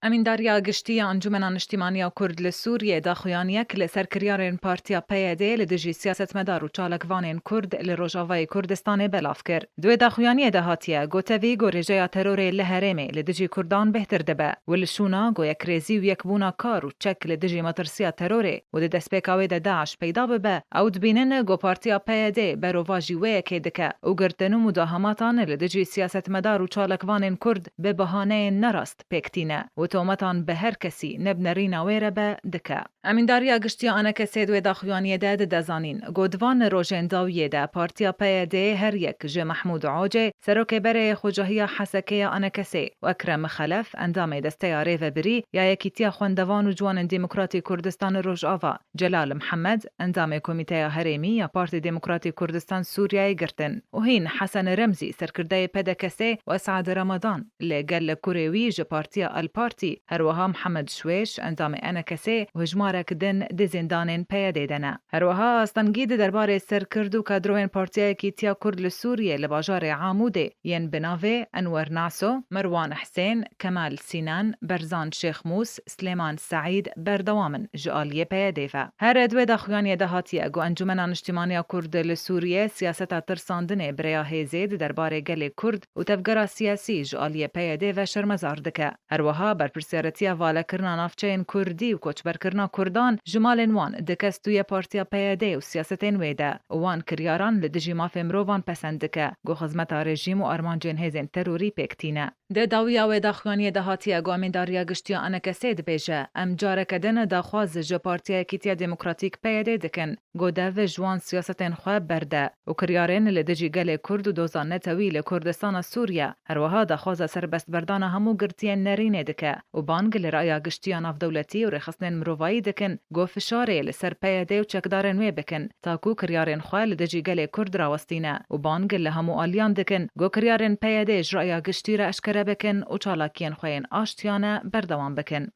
امین داریا گشتی انجمن نیشتیمانیا کرد لسوریه داخویانیه که لسر کریارین پارتیا پیاده لدجی سیاست مدار و چالکوانین کرد لروجاوای کردستان بلاف کر. دوی داخویانیه دهاتیه گوتوی گوریجه ترور لهرمه لدجی کردان بهتر دبه ولشونا گو یک ریزی و یک بونا کار و چک لدجی مترسیا تروره و دست پیکاوی داعش پیدا ببه او دبینن گو پارتیا پیاده برواجی وی که دکه او گرتنو مداهماتان لدجی سیاست مدار و چالکوانین کرد به بهانه نراست پکتینه تومتان به هر کسی نبنرینا ویره به دکه. امین داریا گشتی آنه کسی دوی داخویانی ده دزانین. گودوان روژن داویه ده پارتیا پیاده هر یک جه محمود عاجه سروک بره خوجهی حسکه آنه کسی و اکرم خلف اندام دسته ریو بری یا یکیتیا خوندوان و جوان دموکراتی کردستان روجاوا جلال محمد اندام کمیته هرمی یا پارتی دموکراتی کردستان سوریای گرتن و هین حسن رمزی سرکرده پدکسی و اسعد رمضان لگل کوریوی جه پارتیا الپارتی هروها محمد شویش اندام انکسی و هجمارک دن دزندانین پیاده دنه. هروها استنگید درباره سرکردو کادروین پارتیا کیتیا کرد لسوریه لباجار عاموده ین بناوه انور ناسو، مروان حسین، کمال سینان، برزان شیخ موس، سلیمان سعید بردوامن جالیه پیاده و. هر دوی داخویانی دهاتیه گو انجمن اجتماعی کرد لسوریه سیاست ترساندن بریا هزید درباره گل کرد و تفکر سیاسی جالیه پیاده و شرمزار دکه. هروها بر پرسیارتیا والا کرنا نافچین کردی و کوچبر کرنا کردان جمالن وان دکستوی پارتیا پیاده و سیاستین ویده وان کریاران لدجی مافی مروان پسندکه گو خزمت رژیم و ارمان جنهزین تروری پکتینه. ده داویا و داخوانی دهاتیه گو امین داریا گشتیا انکه سید بیجه ام جاره کدن داخواز جه پارتیا کیتیا دموکراتیک پیاده دکن گو ده و جوان سیاستین خواه برده و کریارین لدجی گل کرد و دوزان نتوی لکردستان سوریا هروها داخواز سربست بردان همو گرتین نرینه دکه و بانگ لرأیا گشتیان اف دولتی و رخصنین مروایی دکن گو فشاره لسر پیاده و چکدارن وی بکن تاکو کریارین خواه لدجی گل کرد راوستینه و بانگ لهمو آلیان دکن گو کریارین پیاده جرأیا گشتی را اشکره بکن و چالاکین خوین آشتیانه بردوان بکن.